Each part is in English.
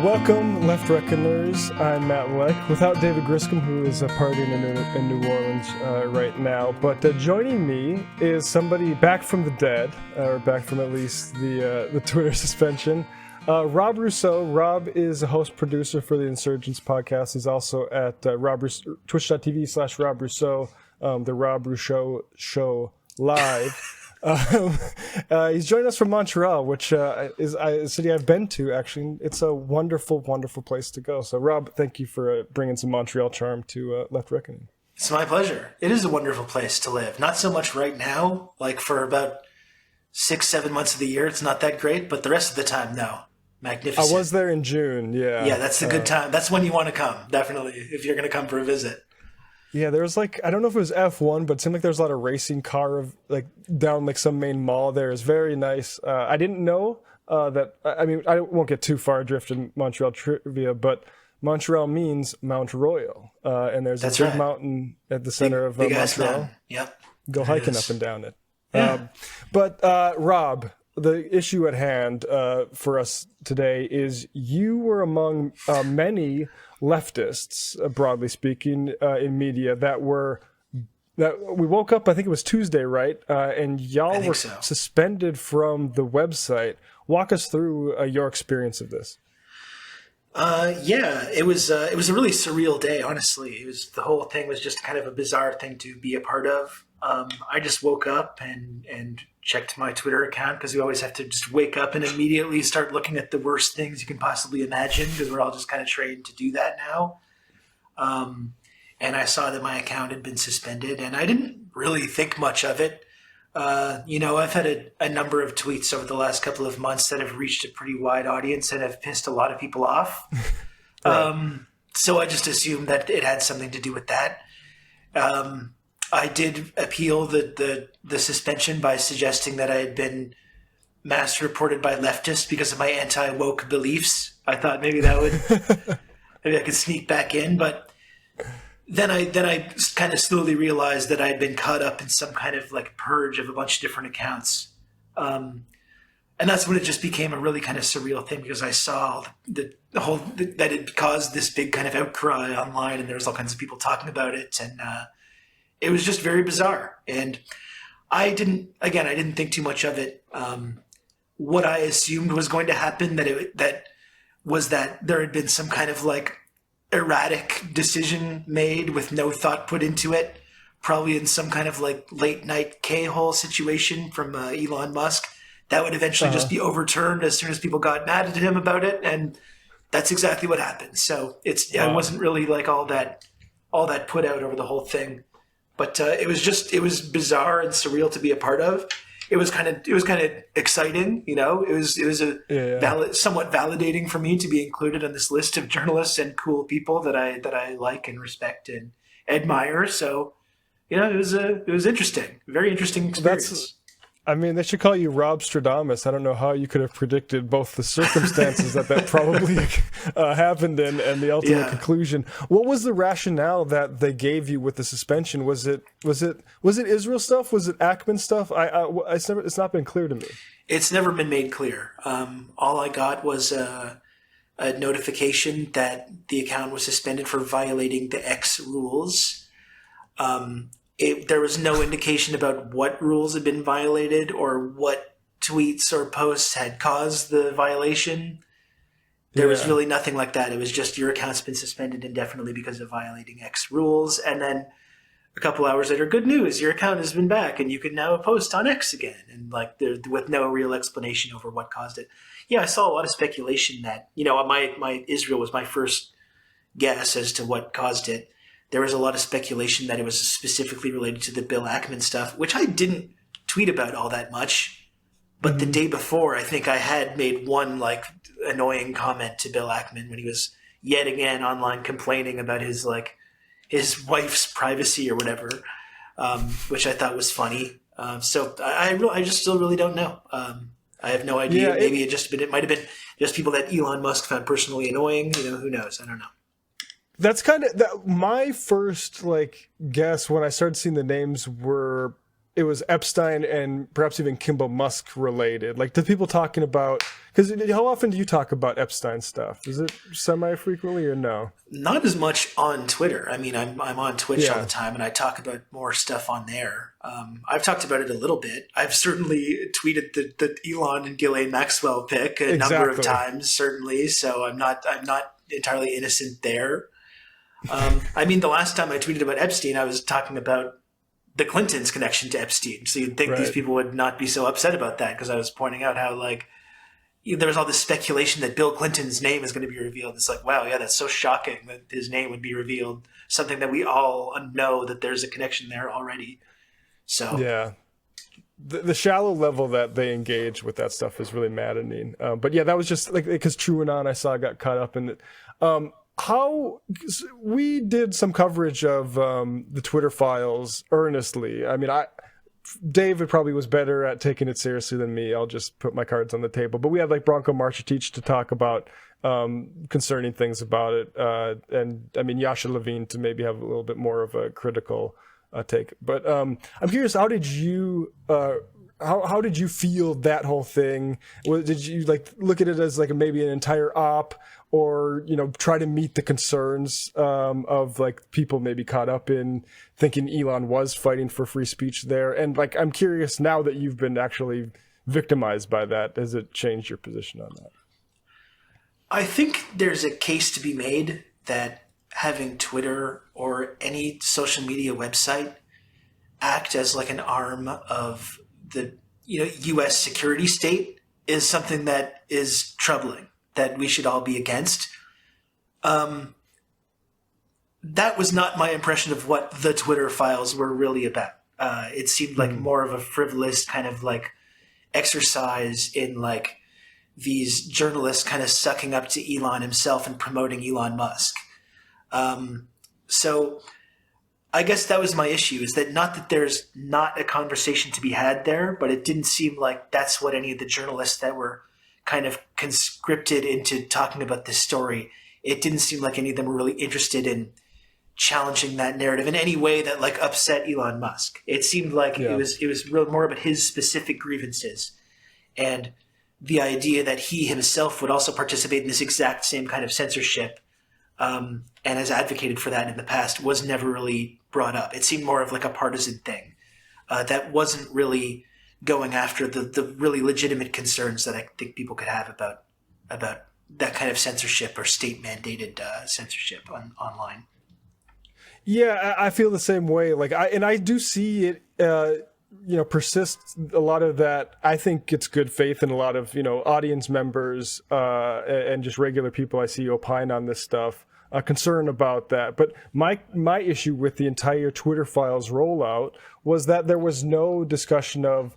Welcome, Left Reckoners. I'm Matt Leck, without David Griscom, who is partying in New Orleans right now. But joining me is somebody back from the dead, or back from at least the Twitter suspension. Rob Rousseau. Rob is a host-producer for the Insurgents podcast. He's also at twitch.tv/Rob Rousseau, the Rob Rousseau Show Live. He's joining us from Montreal, which is a city I've been to, actually. It's a wonderful, wonderful place to go. So, Rob, thank you for bringing some Montreal charm to Left Reckoning. It's my pleasure. It is a wonderful place to live. Not so much right now, like for about 6-7 months of the year, it's not that great, but the rest of the time, no. Magnificent. I was there in June, yeah. Yeah, that's a good time. That's when you want to come, definitely, if you're going to come for a visit. Yeah, there was I don't know if it was F1, but it seemed like there was a lot of racing car down some main mall there. It's very nice. I didn't know that, I mean, I won't get too far adrift in Montreal trivia, but Montreal means Mount Royal. And there's a big mountain at the center of Montreal. Yep. Go hiking up and down it. Yeah. But Rob, the issue at hand for us today is you were among many leftists, broadly speaking, in media that we woke up, I think it was Tuesday, right? And y'all were suspended from the website. Walk us through your experience of this. Yeah, it was a really surreal day, honestly. The whole thing was just kind of a bizarre thing to be a part of. I just woke up and checked my Twitter account because we always have to just wake up and immediately start looking at the worst things you can possibly imagine because we're all just kind of trained to do that now. And I saw that my account had been suspended and I didn't really think much of it. I've had a number of tweets over the last couple of months that have reached a pretty wide audience and have pissed a lot of people off. Right. So I just assumed that it had something to do with that. I did appeal the suspension by suggesting that I had been mass reported by leftists because of my anti-woke beliefs. I thought maybe maybe I could sneak back in, but then I kind of slowly realized that I had been caught up in some kind of purge of a bunch of different accounts. And that's when it just became a really kind of surreal thing because I saw that it caused this big kind of outcry online and there was all kinds of people talking about it. And, it was just very bizarre. And I didn't think too much of it. What I assumed was going to happen, that there had been some kind of erratic decision made with no thought put into it, probably in some kind of late night K-hole situation from Elon Musk that would eventually just be overturned as soon as people got mad at him about it. And that's exactly what happened. So I wasn't really all that put out over the whole thing. But it was bizarre and surreal to be a part of. It was kind of exciting, you know. It was somewhat validating for me to be included on this list of journalists and cool people that I like and respect and admire. So, it was interesting, very interesting experience. They should call you Rob Stradamus. I don't know how you could have predicted both the circumstances that probably happened and the ultimate conclusion. What was the rationale that they gave you with the suspension? Was it Israel stuff? Was it Ackman stuff? It's not been clear to me. It's never been made clear. All I got was a notification that the account was suspended for violating the X rules. There was no indication about what rules had been violated or what tweets or posts had caused the violation. There was really nothing like that. It was just your account's been suspended indefinitely because of violating X rules. And then a couple hours later, good news, your account has been back and you can now post on X again. And with no real explanation over what caused it. Yeah, I saw a lot of speculation that, my Israel was my first guess as to what caused it. There was a lot of speculation that it was specifically related to the Bill Ackman stuff, which I didn't tweet about all that much. But the day before, I think I had made one annoying comment to Bill Ackman when he was yet again online complaining about his wife's privacy or whatever, which I thought was funny. So I just still really don't know. I have no idea. Maybe it might have been just people that Elon Musk found personally annoying. Who knows? I don't know. That's kind of my first guess when I started seeing the names were it was Epstein and perhaps even Kimball Musk related. Like the people talking about, because how often do you talk about Epstein stuff? Is it semi-frequently or no? Not as much on Twitter. I mean, I'm on Twitch all Yeah, the time, and I talk about more stuff on there. I've talked about it a little bit. I've certainly tweeted the Elon and Ghislaine Maxwell pick a number of exactly. times, certainly. So I'm not entirely innocent there. I mean, the last time I tweeted about Epstein, I was talking about the Clintons' connection to Epstein. So you'd think these Right. people would not be so upset about that because I was pointing out how like there was all this speculation that Bill Clinton's name is going to be revealed. It's like, wow, yeah, that's so shocking that his name would be revealed. Something that we all know that there's a connection there already. So Yeah. The shallow level that they engage with that stuff is really maddening. But yeah, that was just like because TrueAnon I saw got caught up in it. How we did some coverage of the Twitter files earnestly. I mean, David probably was better at taking it seriously than me. I'll just put my cards on the table. But we had like Bronco Marchetic to talk about concerning things about it, and I mean Yasha Levine to maybe have a little bit more of a critical take. But I'm curious, how did you how did you feel that whole thing? Did you like look at it as like maybe an entire op, or try to meet the concerns of like people maybe caught up in thinking Elon was fighting for free speech there? And like I'm curious, now that you've been actually victimized by that, has it changed your position on that? I think there's a case to be made that having Twitter or any social media website act as like an arm of the U.S. security state is something that is troubling, that we should all be against. That was not my impression of what the Twitter files were really about. It seemed like more of a frivolous kind of like exercise in like these journalists kind of sucking up to Elon himself and promoting Elon Musk. So I guess that was my issue, is that not that there's not a conversation to be had there, but it didn't seem like that's what any of the journalists that were kind of conscripted into talking about this story, it didn't seem like any of them were really interested in challenging that narrative in any way that like upset Elon Musk. It seemed like Yeah. it was real more about his specific grievances, and the idea that he himself would also participate in this exact same kind of censorship, and has advocated for that in the past, was never really brought up. It seemed more of like a partisan thing that wasn't really going after the really legitimate concerns that I think people could have about that kind of censorship or state mandated censorship online. Yeah, I feel the same way. Like I do see it, persist a lot of that. I think it's good faith in a lot of, audience members, and just regular people I see opine on this stuff, concern about that. But my issue with the entire Twitter files rollout was that there was no discussion of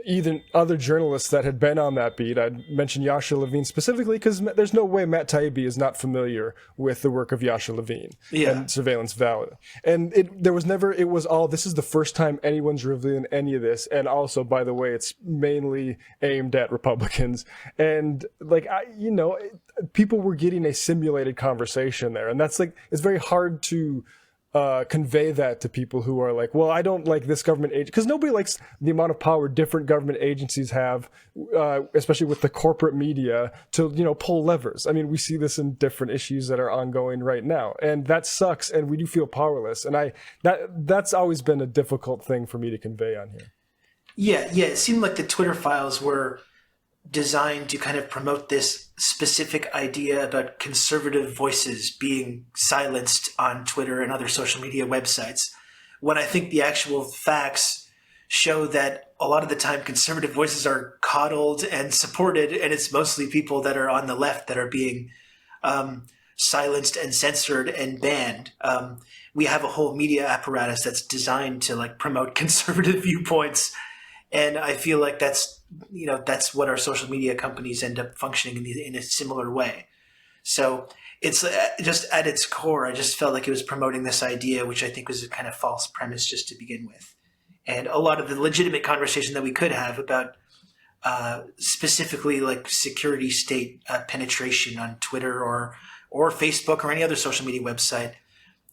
even other journalists that had been on that beat. I'd mention Yasha Levine specifically because there's no way Matt Taibbi is not familiar with the work of Yasha Levine and Surveillance Valley. And it was all, this is the first time anyone's revealing any of this. And also, by the way, it's mainly aimed at Republicans. And like, people were getting a simulated conversation there. And that's like, it's very hard to convey that to people who are like, well, I don't like this government agent, because nobody likes the amount of power different government agencies have, especially with the corporate media, to pull levers. I mean, we see this in different issues that are ongoing right now, and that sucks. And we do feel powerless, and that's always been a difficult thing for me to convey on here. Yeah. It seemed like the Twitter files were designed to kind of promote this specific idea about conservative voices being silenced on Twitter and other social media websites, when I think the actual facts show that a lot of the time conservative voices are coddled and supported, and it's mostly people that are on the left that are being silenced and censored and banned. We have a whole media apparatus that's designed to like promote conservative viewpoints, and I feel like that's what our social media companies end up functioning in a similar way. So it's just at its core, I just felt like it was promoting this idea, which I think was a kind of false premise just to begin with. And a lot of the legitimate conversation that we could have about specifically like security state penetration on Twitter or Facebook or any other social media website,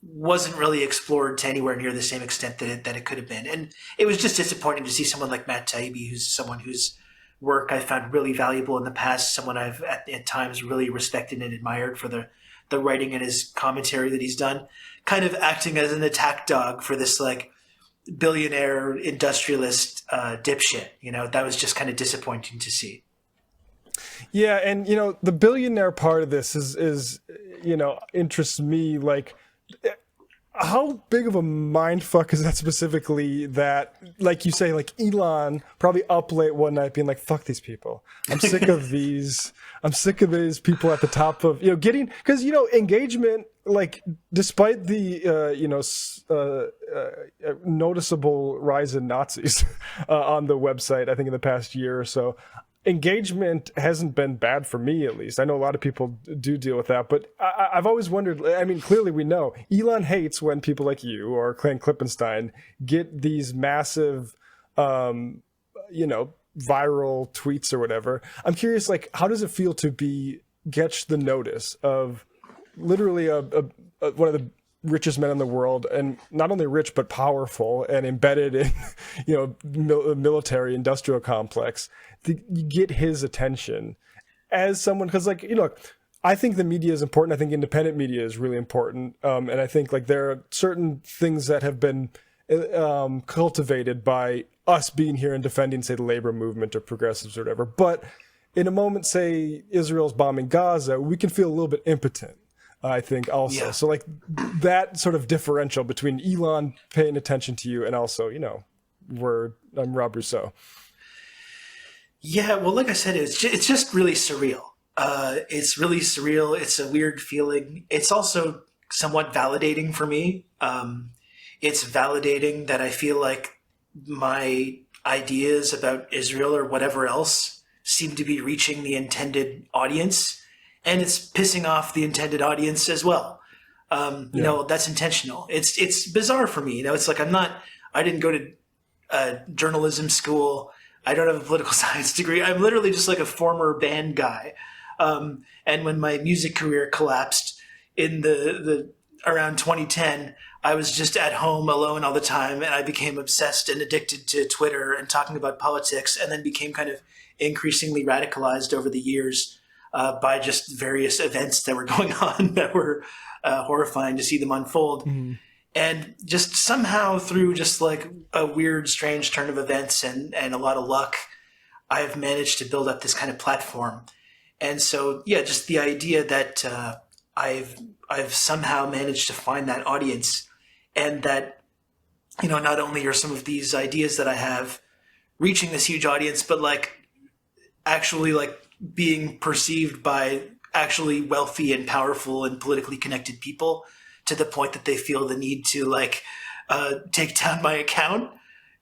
wasn't really explored to anywhere near the same extent that it could have been. And it was just disappointing to see someone like Matt Taibbi, who's someone whose work I found really valuable in the past, someone I've at times really respected and admired for the writing and his commentary that he's done, kind of acting as an attack dog for this like billionaire industrialist dipshit. That was just kind of disappointing to see. Yeah, and the billionaire part of this is interests me. Like, how big of a mindfuck is that specifically? That, like you say, like Elon probably up late one night being like, "Fuck these people. I'm sick of these. I'm sick of these people at the top of getting because engagement. Like, despite the noticeable rise in Nazis on the website, I think in the past year or so, engagement hasn't been bad for me, at least. I know a lot of people do deal with that, but I've always wondered. I mean, clearly we know Elon hates when people like you or Clan Klippenstein get these massive, viral tweets or whatever. I'm curious, like, how does it feel to get the notice of literally one of the richest men in the world, and not only rich but powerful and embedded in military industrial complex, to get his attention as someone, because I think the media is important. I think independent media is really important, and I think like there are certain things that have been cultivated by us being here and defending, say, the labor movement or progressives or whatever. But in a moment, say Israel's bombing Gaza, we can feel a little bit impotent, I think, also. Yeah. So like that sort of differential between Elon paying attention to you and also, I'm Rob Rousseau. Yeah, well, like I said, it's just really surreal. It's really surreal. It's a weird feeling. It's also somewhat validating for me. It's validating that I feel like my ideas about Israel or whatever else seem to be reaching the intended audience. And it's pissing off the intended audience as well. That's intentional. It's bizarre for me. It's like I didn't go to journalism school. I don't have a political science degree. I'm literally just like a former band guy. And when my music career collapsed in the around 2010, I was just at home alone all the time, and I became obsessed and addicted to Twitter and talking about politics, and then became kind of increasingly radicalized over the years by just various events that were going on that were horrifying to see them unfold. Mm-hmm. And just somehow through just like a weird, strange turn of events and a lot of luck, I've managed to build up this kind of platform. And so, yeah, just the idea that I've somehow managed to find that audience, and that, not only are some of these ideas that I have reaching this huge audience, but like actually like being perceived by actually wealthy and powerful and politically connected people to the point that they feel the need to like take down my account.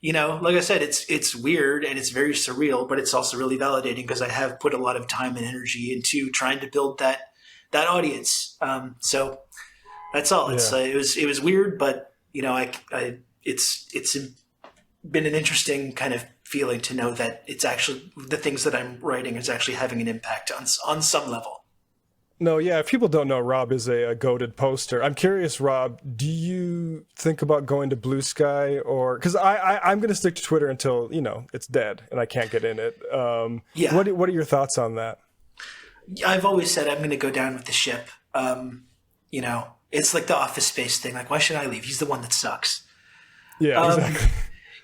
Like I said, it's weird and it's very surreal, but it's also really validating because I have put a lot of time and energy into trying to build that audience. So that's all. Yeah. It was weird, but it's been an interesting kind of feeling to know that it's actually the things that I'm writing is actually having an impact on some level. No, yeah. If people don't know, Rob is a goated poster. I'm curious, Rob, do you think about going to Blue Sky, or because I'm going to stick to Twitter until it's dead and I can't get in it. Yeah. What are your thoughts on that? I've always said I'm going to go down with the ship. It's like the Office Space thing. Like, why should I leave? He's the one that sucks. Yeah, exactly.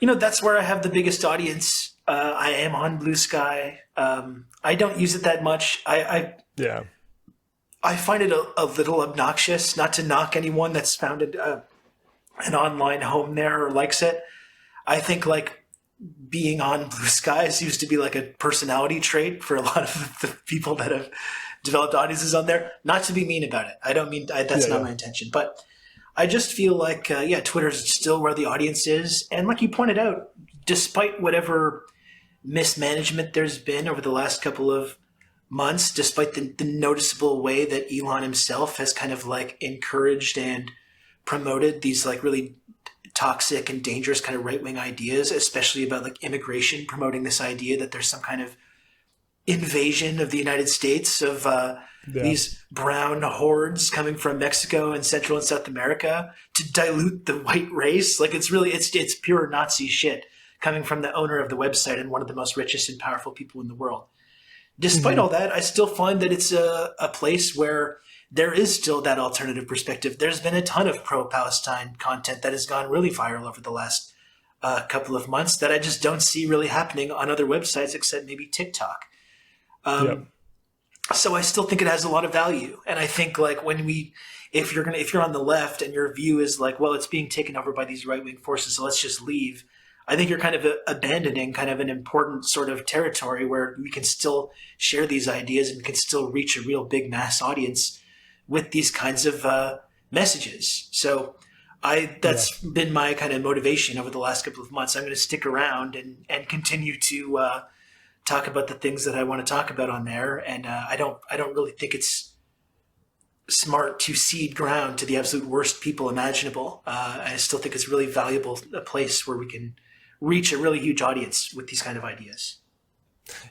That's where I have the biggest audience. I am on Blue Sky. I don't use it that much. I find it a little obnoxious, not to knock anyone that's founded an online home there or likes it. I think like being on Blue Sky seems to be like a personality trait for a lot of the people that have developed audiences on there. Not to be mean about it. I don't mean that's not my intention, but I just feel like Twitter is still where the audience is, and like you pointed out, despite whatever mismanagement there's been over the last couple of months, despite the noticeable way that Elon himself has kind of like encouraged and promoted these like really toxic and dangerous kind of right-wing ideas, especially about like immigration, promoting this idea that there's some kind of invasion of the United States of these brown hordes coming from Mexico and Central and South America to dilute the white race. Like it's pure Nazi shit coming from the owner of the website and one of the most richest and powerful people in the world. Despite all that, I still find that it's a place where there is still that alternative perspective. There's been a ton of pro-Palestine content that has gone really viral over the last couple of months that I just don't see really happening on other websites except maybe TikTok. So I still think it has a lot of value. And I think like if you're on the left and your view is like, well, it's being taken over by these right-wing forces, so let's just leave. I think you're kind of abandoning kind of an important sort of territory where we can still share these ideas and can still reach a real big mass audience with these kinds of messages. So that's been my kind of motivation over the last couple of months. I'm going to stick around and continue to talk about the things that I want to talk about on there. And I don't really think it's smart to cede ground to the absolute worst people imaginable. I still think it's really valuable, a place where we can reach a really huge audience with these kind of ideas.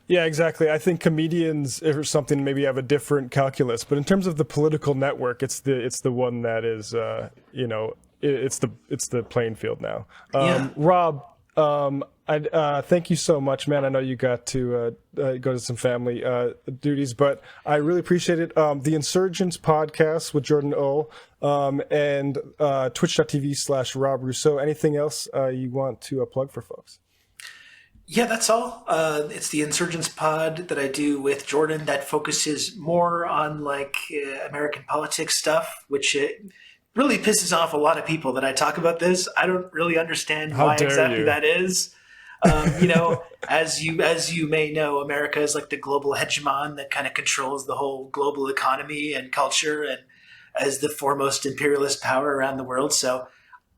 Yeah, exactly. I think comedians or something maybe have a different calculus, but in terms of the political network, it's the one that is, it's the playing field now. Rob, I thank you so much, man. I know you got to go to some family duties, but I really appreciate it. The Insurgents podcast with Jordan O, and twitch.tv/Rob Rousseau. Anything else you want to plug for folks? Yeah, that's all. It's the Insurgents pod that I do with Jordan that focuses more on like American politics stuff, which it really pisses off a lot of people that I talk about this. I don't really understand why exactly that is. As you may know, America is like the global hegemon that kind of controls the whole global economy and culture, and as the foremost imperialist power around the world. So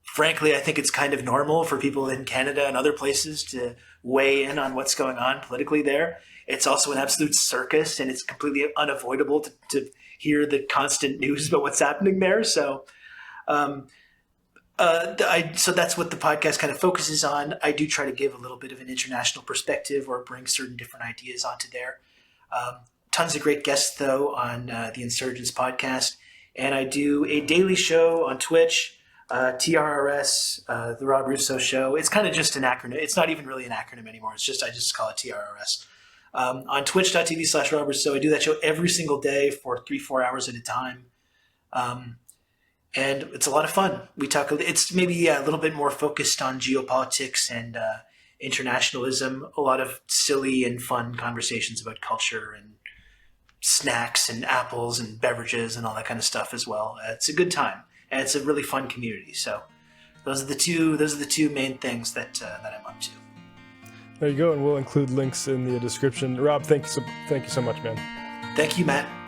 frankly, I think it's kind of normal for people in Canada and other places to weigh in on what's going on politically there. It's also an absolute circus, and it's completely unavoidable to hear the constant news about what's happening there. So so that's what the podcast kind of focuses on. I do try to give a little bit of an international perspective or bring certain different ideas onto there. Tons of great guests, though, on the Insurgents podcast. And I do a daily show on Twitch, TRRS, the Rob Rousseau Show. It's kind of just an acronym. It's not even really an acronym anymore. I just call it TRRS. On twitch.tv/Rob Rousseau, I do that show every single day for 3-4 hours at a time. And it's a lot of fun. It's maybe a little bit more focused on geopolitics and internationalism, a lot of silly and fun conversations about culture and snacks and apples and beverages and all that kind of stuff as well. It's a good time, and it's a really fun community. So those are the two main things that I'm up to. There you go, and we'll include links in the description. Rob, thank you so much, man. Thank you, Matt.